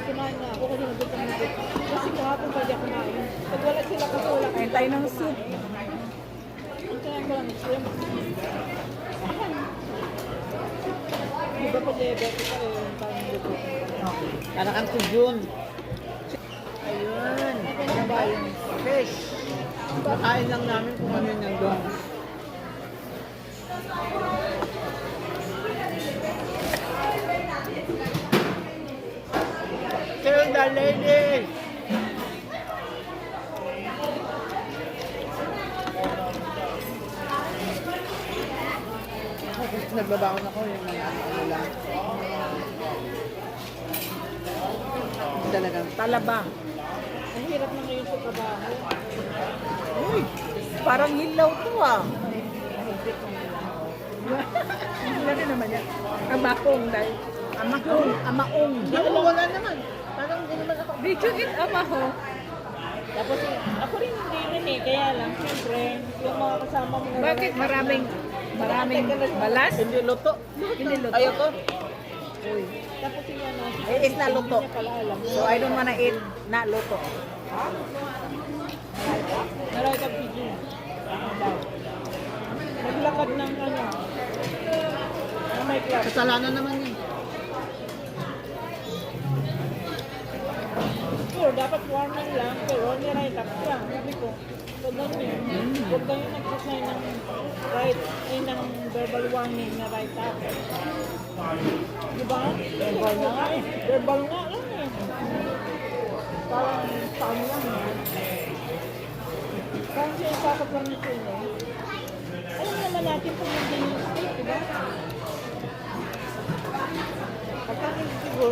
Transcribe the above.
kumain na ako kasi nandun kami dito. Kasi kahapon pa di ako kumain. Pag wala sila kasula. Kain tayo ng soup. Antayan ko lang shrimp. Iba pa diabetic ka eh. Parang dito. Parang ang June. Ayun. Ano ba yung fish? Kain lang namin kung ano yung nandun. Kill the ladies! Nagbabaon ako yung mga ano lang. Talagang talaba. Ang hirap na ngayon sa trabaho. Uy, parang hilaw to ah. Laki naman yan. Amakong dahil. Amakong. Amaong. Wala naman. Parang hindi naman ako. Did you eat amaho? Tapos ako rin hindi rin eh. Kaya lang, siyempre, yung mga kasama mo. Bakit maraming balas? Hindi luto. Hindi luto. Ayoko. Uy. Tapos yung ano, It is na luto. hindi niya pala alam. So I don't wanna eat na luto. Naray ka video. Naglakad ng ano. Na may club. Kasalanan naman yun. Sure, dapat warning lang. Pero niray tap siya. Sabi ko, huwag ganyan. Huwag kayo nag-sign ng right, ay ng verbal warning na right up. Diba? Verbal na nga eh. Verbal nga lang eh. Parang saan lang eh. Parang sinasakot lang nito eh. Alam naman natin kung hindi yung state, diba? Pagka siguro